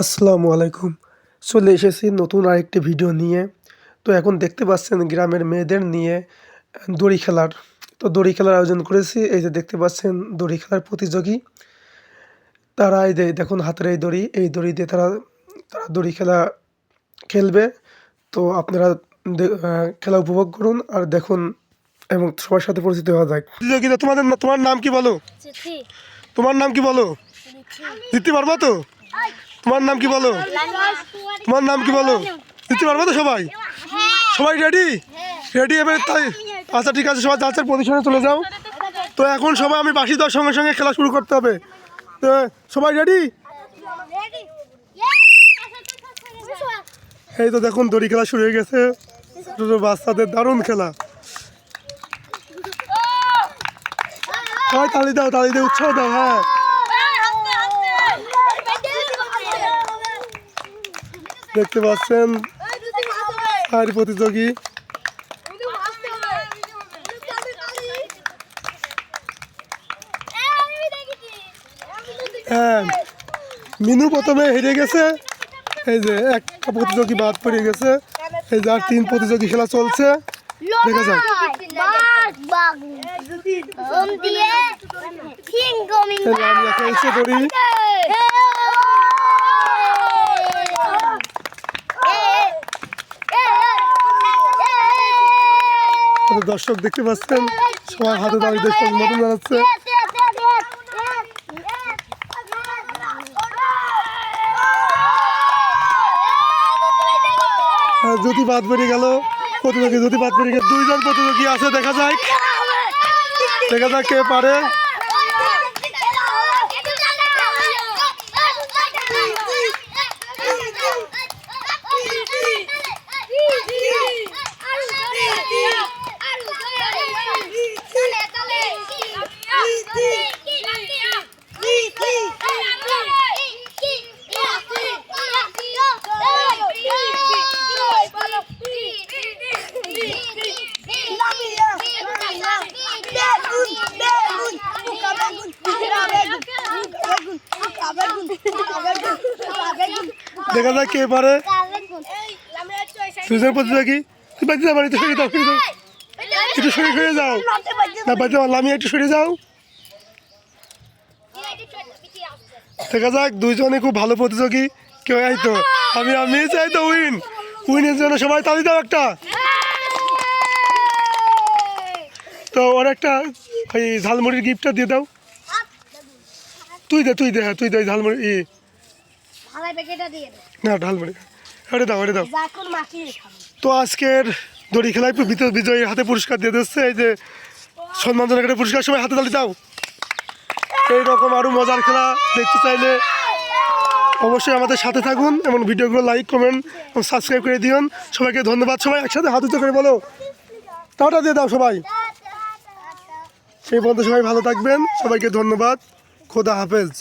আসসালামু আলাইকুম। চলে এসেছি নতুন আরেকটি ভিডিও নিয়ে। তো এখন দেখতে পাচ্ছেন গ্রামের মেয়েদের নিয়ে দড়ি খেলার। তো দড়ি খেলার আয়োজন করেছি। এই যে দেখতে পাচ্ছেন দড়ি খেলার প্রতিযোগী। তারা এই যে দেখুন হাতের এই দড়ি দিয়ে তারা দড়ি খেলা খেলবে। তো আপনারা খেলা উপভোগ করুন আর দেখুন এবং সবার সাথে পরিচিত হওয়া যায়। প্রতিযোগিতা তোমার নাম কি বলো? তোমার নাম কি বলো? দিতে পারবা তো? তোমার নাম কি বলো? তোমার নাম কি বলো? দিতে পারবো তো সবাই? সবাই রেডি? রেডি এবার তাই? আচ্ছা ঠিক আছে, সবাই যাচ্ছে পজিশনে চলে যাও। তো এখন সবাই আমি বাঁশি দেওয়ার সঙ্গে সঙ্গে খেলা শুরু করতে হবে। তো সবাই রেডি? এই তো দেখুন দড়ি খেলা শুরু হয়ে গেছে। বাচ্চাদের দারুণ খেলা। সবাই তালি দাও, তালি দিয়ে উৎসাহ দাও। হ্যাঁ, দেখতে পাচ্ছেন আর প্রতিযোগী। হ্যাঁ, মিনু প্রথমে হেরে গেছে। এই যে একটা প্রতিযোগী বাদ পড়ে গেছে। এই যে আর 3 প্রতিযোগী খেলা চলছে, দেখা যাক। আমি এখন এসে করি। দর্শক দেখতে পাচ্ছেন সবাই হাতে দাঁড়িয়ে মতন জানাচ্ছে। যদি বাদ বেরিয়ে গেল প্রতিযোগী, যদি বাদ বেরিয়ে গেল 2 জন প্রতিযোগী আছে, দেখা যাক কে পারে। দেখা যাক কে পারে। 2 জন প্রতিযোগী, একটু সরে যাও না, বাজে আমি একটু সরে যাও। দেখা যাক 2 জনই খুব ভালো প্রতিযোগী। কেউ এই তো আমি চাই তো উইনের জন্য সবাই তালি দাও একটা। তো ওর একটা ওই ঝালমুড়ির গিফটটা দিয়ে দাও। তুই দে হ্যাঁ তুই দে ঝালমুড়ি না ঝালমুড়ি এটা দাও। তো আজকের দড়ি খেলায় বিজয়ীর হাতে পুরস্কার দিয়ে দিচ্ছে। এই যে সম্মানজনক একটা পুরস্কার, সবাই হাতে তালি দাও। এইরকম আরও মজার খেলা দেখতে চাইলে অবশ্যই আমাদের সাথে থাকুন এবং ভিডিওগুলো লাইক কমেন্ট এবং সাবস্ক্রাইব করে দিন। সবাইকে ধন্যবাদ। সবাই একসাথে হাত উঁচু করে বলো, টাটা দিয়ে দাও সবাই। সেই পর্যন্ত সবাই ভালো থাকবেন। সবাইকে ধন্যবাদ। খোদা হাফেজ।